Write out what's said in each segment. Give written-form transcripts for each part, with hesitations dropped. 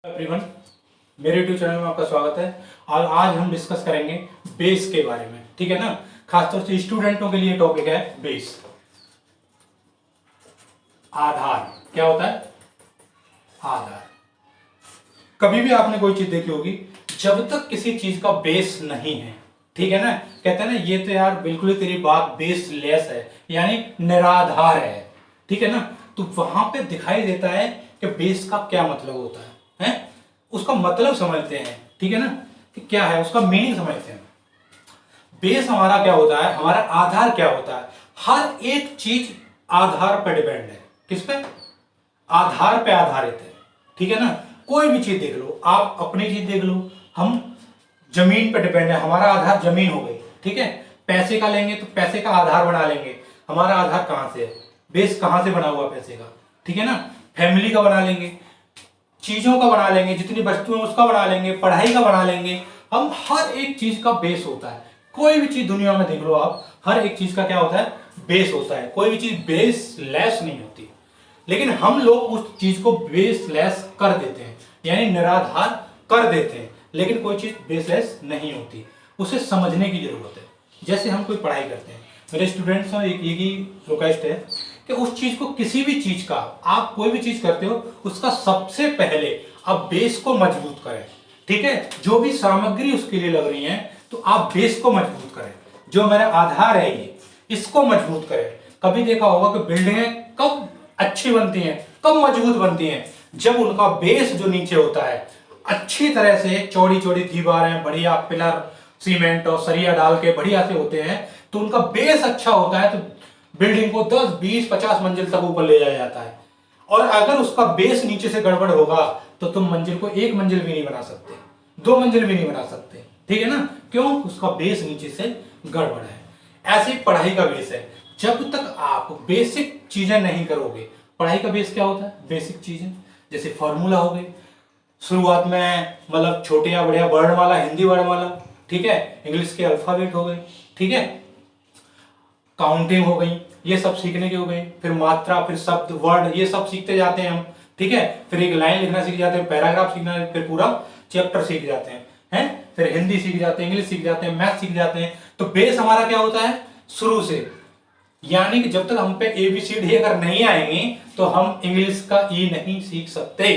Everyone, मेरे YouTube channel में आपका स्वागत है। और आज हम डिस्कस करेंगे बेस के बारे में, ठीक है ना। खासतौर से स्टूडेंटों के लिए टॉपिक है बेस, आधार। क्या होता है? आधार। कभी भी आपने कोई चीज देखी होगी, जब तक किसी चीज का बेस नहीं है, ठीक है ना, कहते हैं ना ये तो यार बिल्कुल ही तेरी बात बेस लेस है, यानी निराधार है, ठीक है ना। तो वहां पे दिखाई देता है कि बेस का क्या मतलब होता है? उसका मतलब समझते हैं, ठीक है ना, कि क्या है उसका मीनिंग समझते हैं। बेस हमारा क्या होता है, हमारा आधार क्या होता है? हर एक चीज आधार पर डिपेंड है। किस पे? आधार पे आधारित है, ठीक है ना। कोई भी चीज देख लो, आप अपनी चीज देख लो, हम जमीन पे डिपेंड है, हमारा आधार जमीन हो गई, ठीक है। पैसे का लेंगे तो पैसे का आधार बना लेंगे, हमारा आधार कहां से है, बेस कहां से बना हुआ पैसे का, ठीक है ना। फैमिली का बना लेंगे, चीजों का बना लेंगे, जितनी वस्तुएं उसका बना लेंगे, पढ़ाई का बना लेंगे। हम हर एक चीज का बेस होता है। कोई भी चीज दुनिया में देख लो आप, हर एक चीज का क्या होता है? बेस होता है। कोई भी चीज बेस लेस नहीं होती। लेकिन हम लोग उस चीज को बेसलेस कर देते हैं, यानी निराधार कर देते हैं। लेकिन कोई चीज बेसलेस नहीं होती, उसे समझने की जरूरत है। जैसे हम कोई पढ़ाई करते हैं, मेरे स्टूडेंट्स को एक ही रिक्वेस्ट है कि उस चीज को, किसी भी चीज का, आप कोई भी चीज करते हो उसका सबसे पहले आप बेस को मजबूत करें, ठीक है। जो भी सामग्री उसके लिए लग रही है, तो आप बेस को मजबूत करें। जो मेरा आधार है ये, इसको मजबूत करें। कभी देखा होगा कि बिल्डिंगें कब अच्छी बनती हैं, कब मजबूत बनती हैं? जब उनका बेस जो नीचे होता है, अच्छी तरह से चौड़ी चौड़ी दीवारें, बढ़िया पिलर, सीमेंट और सरिया डाल के बढ़िया से होते हैं, तो उनका बेस अच्छा होता है, तो बिल्डिंग को 10, 20, 50 मंजिल तक ऊपर ले जाया जाता है। और अगर उसका बेस नीचे से गड़बड़ होगा, तो तुम मंजिल को 1 मंजिल भी नहीं बना सकते, 2 मंजिल भी नहीं बना सकते, ठीक है ना। क्यों? उसका बेस नीचे से गड़बड़ है। ऐसे ही पढ़ाई का बेस है। जब तक आप बेसिक चीजें नहीं करोगे, पढ़ाई का बेस क्या होता है? बेसिक चीजें, जैसे फॉर्मूला हो गए, शुरुआत में मतलब छोटे या बड़े वर्णमाला, हिंदी वर्णमाला, ठीक है, इंग्लिश के अल्फाबेट हो गए, ठीक है, काउंटिंग हो गई, ये सब सीखने के हो गए। फिर मात्रा, फिर शब्द, वर्ड, ये सब सीखते जाते हैं हम, ठीक है। फिर एक लाइन लिखना सीख जाते हैं, पैराग्राफ सीखना, फिर पूरा चैप्टर सीख जाते हैं, फिर हिंदी सीख जाते हैं, इंग्लिश सीख जाते हैं, मैथ सीख जाते हैं। तो बेस हमारा क्या होता है? शुरू से, यानी कि जब तक हम पे एबीसीडी अगर नहीं आएंगे, तो हम इंग्लिश का ई नहीं सीख सकते।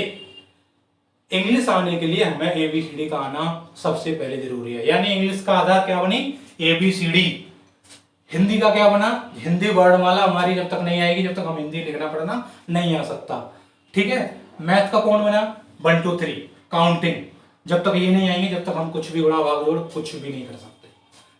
इंग्लिश आने के लिए हमें एबीसीडी का आना सबसे पहले जरूरी है। यानी इंग्लिश का आधार क्या बनी? एबीसीडी। हिंदी का क्या बना? हिंदी वर्णमाला हमारी जब तक नहीं आएगी, जब तक हम हिंदी लिखना पढ़ना नहीं आ सकता, ठीक है। मैथ का कौन बना? 1 2 3 काउंटिंग। जब तक ये नहीं आएंगे, जब तक हम कुछ भी गुणा भाग जोड़ कुछ भी नहीं कर सकते,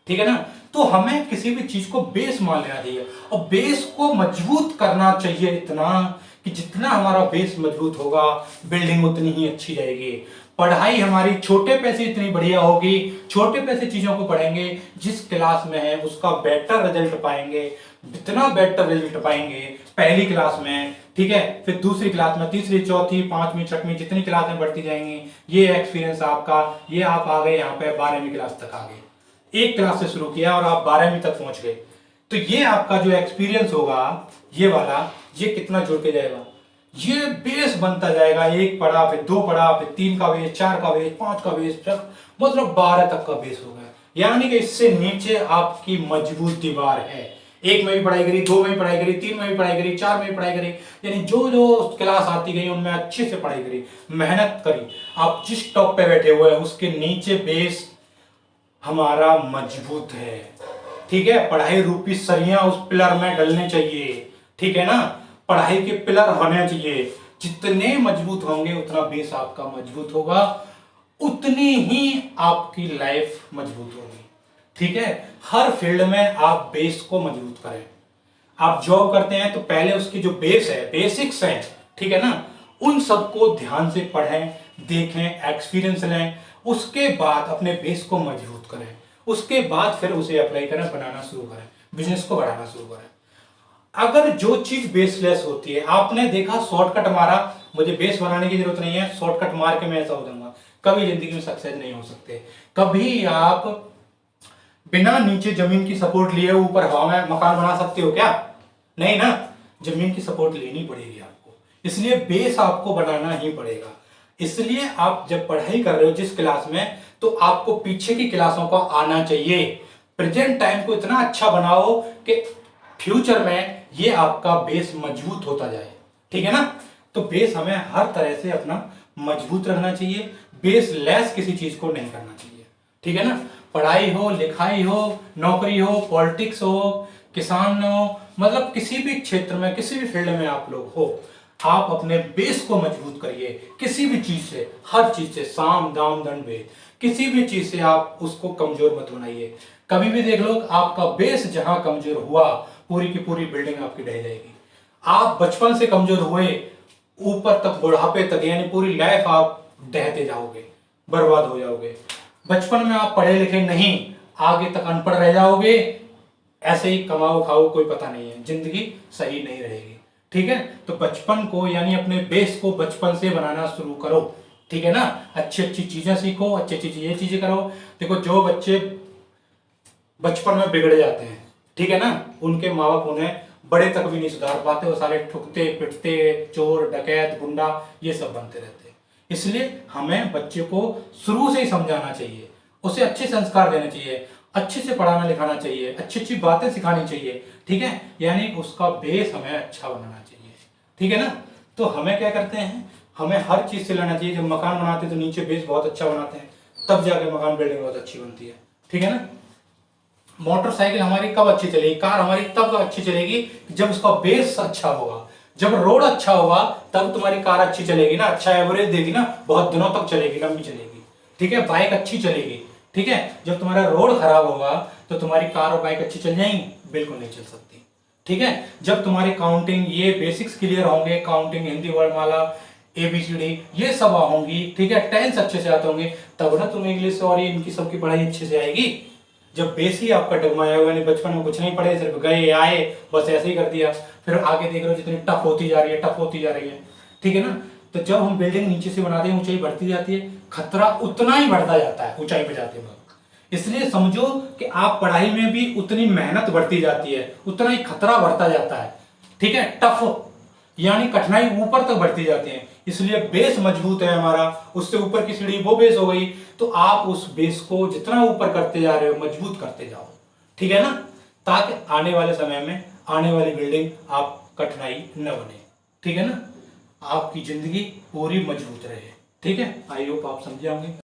ठीक है ना। तो हमें किसी भी चीज को बेस मान लेना चाहिए, और बेस को मजबूत करना चाहिए इतना कि जितना हमारा बेस मजबूत होगा, बिल्डिंग उतनी ही अच्छी जाएगी। पढ़ाई हमारी छोटे पैसे इतनी बढ़िया होगी, छोटे पैसे चीजों को पढ़ेंगे, जिस क्लास में है उसका बेटर रिजल्ट पाएंगे। जितना बेटर रिजल्ट पाएंगे पहली क्लास में, ठीक है, फिर दूसरी क्लास में, तीसरी, चौथी, पांचवी, छठवीं, जितनी क्लासें बढ़ती जाएंगी, ये एक्सपीरियंस आपका, ये आप आ गए यहाँ पे 12वीं क्लास तक आ गए। एक क्लास से शुरू किया और आप 12वीं तक पहुंच गए, तो ये आपका जो एक्सपीरियंस होगा, ये वाला, ये कितना जुड़ के जाएगा, ये बेस बनता जाएगा। 1 पढ़ा, फिर 2 पढ़ा, फिर 3 का बेस, 4 का बेस, 5 का बेस, मतलब 12 तक का बेस हो गया। यानी कि इससे नीचे आपकी मजबूत दीवार है। 1 में भी पढ़ाई करी, 2 में भी पढ़ाई करी, 3 में भी पढ़ाई करी, 4 में भी पढ़ाई करी, यानी जो जो क्लास आती गई उनमें अच्छे से पढ़ाई करी, मेहनत करी, आप जिस टॉप पे बैठे हुए हैं उसके नीचे बेस हमारा मजबूत है, ठीक है। पढ़ाई रूपी सरियां उस पिलर में डलने चाहिए, ठीक है ना। पढ़ाई के पिलर होने चाहिए। जितने मजबूत होंगे उतना बेस आपका मजबूत होगा, उतनी ही आपकी लाइफ मजबूत होगी, ठीक है। हर फील्ड में आप बेस को मजबूत करें। आप जॉब करते हैं तो पहले उसकी जो बेस है, बेसिक्स है, ठीक है ना, उन सबको ध्यान से पढ़ें, देखें, एक्सपीरियंस लें, उसके बाद अपने बेस को मजबूत करें, उसके बाद फिर उसे अप्लाई करें, बनाना शुरू करें, बिजनेस को बढ़ाना शुरू करें। अगर जो चीज बेसलेस होती है, आपने देखा शॉर्टकट मारा, मुझे बेस बनाने की जरूरत नहीं है, शॉर्टकट मार के मैं ऐसा हो जाऊंगा, कभी जिंदगी में सक्सेस नहीं हो सकते। कभी आप बिना नीचे जमीन की सपोर्ट लिए ऊपर हवा में मकान बना सकते हो क्या? नहीं ना, जमीन की सपोर्ट लेनी पड़ेगी आपको, इसलिए बेस आपको बनाना ही पड़ेगा। इसलिए आप जब पढ़ाई कर रहे हो जिस क्लास में, तो आपको पीछे की क्लासों को आना चाहिए। प्रेजेंट टाइम को इतना अच्छा बनाओ कि फ्यूचर में ये आपका बेस मजबूत होता जाए। ठीक है ना? तो बेस हमें हर तरह से अपना मजबूत रखना चाहिए, बेस लेस किसी चीज को नहीं करना चाहिए। ठीक है ना? पढ़ाई हो, लिखाई हो, नौकरी हो, पॉलिटिक्स हो, किसान हो, मतलब किसी भी क्षेत्र में, किसी भी फील्ड में आप लोग हो, आप अपने बेस को मजबूत करिए। किसी भी चीज से, हर चीज से, साम दाम दंड भेद, किसी भी चीज से आप उसको कमजोर मत बनाइए। कभी भी देख लो, आपका बेस जहां कमजोर हुआ, पूरी की पूरी बिल्डिंग आपकी ढह जाएगी। आप बचपन से कमजोर हुए, ऊपर तक, बुढ़ापे तक, यानी पूरी लाइफ आप ढहते जाओगे, बर्बाद हो जाओगे। बचपन में आप पढ़े लिखे नहीं, आगे तक अनपढ़ रह जाओगे, ऐसे ही कमाओ खाओ, कोई पता नहीं है, जिंदगी सही नहीं रहेगी। ठीक है? तो बचपन को, यानी अपने बेस को बचपन से बनाना शुरू करो। ठीक है ना? अच्छी अच्छी चीजें सीखो, अच्छी अच्छी ये चीजें करो। देखो, जो बच्चे बचपन में बिगड़ जाते हैं, ठीक है ना, उनके माँ बाप उन्हें बड़े तक भी नहीं सुधार पाते, वो सारे ठुकते पिटते, चोर डकैत गुंडा ये सब बनते रहते हैं। इसलिए हमें बच्चे को शुरू से ही समझाना चाहिए, उसे अच्छे संस्कार देने चाहिए, अच्छे से पढ़ाना लिखाना चाहिए, अच्छी अच्छी बातें सिखानी चाहिए। ठीक है? यानी उसका बेस हमें अच्छा बनाना चाहिए। ठीक है ना? तो हमें क्या करते हैं, हमें हर चीज से लेना चाहिए। जब मकान बनाते हैं तो नीचे बेस बहुत अच्छा बनाते हैं, तब जाके मकान बिल्डिंग बहुत अच्छी बनती है। ठीक है ना? मोटरसाइकिल हमारी कब अच्छी चलेगी, कार हमारी तब अच्छी चलेगी जब उसका बेस अच्छा होगा। जब रोड अच्छा होगा तब तुम्हारी कार अच्छी चलेगी ना, अच्छा एवरेज देगी ना, बहुत दिनों तक चलेगी, लंबी चलेगी। ठीक है? बाइक अच्छी चलेगी। ठीक है? जब तुम्हारा रोड खराब होगा तो तुम्हारी कार और बाइक अच्छी चल जाएंगी? बिल्कुल नहीं चल सकती। ठीक है? जब तुम्हारी काउंटिंग, ये बेसिक्स क्लियर होंगे, काउंटिंग, हिंदी वर्णमाला, ABCD ये सब होंगी, ठीक है, टेंस अच्छे से आते होंगे, तब ना तुम्हें इंग्लिश और इनकी सबकी पढ़ाई अच्छे से आएगी। जब बेस ही आपका डगमगाया हुआ, यानी बचपन में कुछ नहीं पढ़े, सिर्फ गए आए, बस ऐसे ही कर दिया, फिर आगे देख रहे हो जितनी टफ होती जा रही है, टफ होती जा रही है। ठीक है ना? तो जब हम बिल्डिंग नीचे से बनाते हैं, ऊंचाई बढ़ती जाती है, खतरा उतना ही बढ़ता जाता है ऊंचाई पे जाते वक्त। इसलिए समझो कि आप पढ़ाई में भी उतनी मेहनत बढ़ती जाती है, उतना ही खतरा बढ़ता जाता है। ठीक है? टफ यानी कठिनाई ऊपर तक बढ़ती जाती है। इसलिए बेस मजबूत है हमारा, उससे ऊपर की सीढ़ी वो बेस हो गई, तो आप उस बेस को जितना ऊपर करते जा रहे हो, मजबूत करते जाओ। ठीक है ना? ताकि आने वाले समय में, आने वाली बिल्डिंग आप कठिनाई न बने। ठीक है ना? आपकी जिंदगी पूरी मजबूत रहे। ठीक है? आई होप आप समझे होंगे।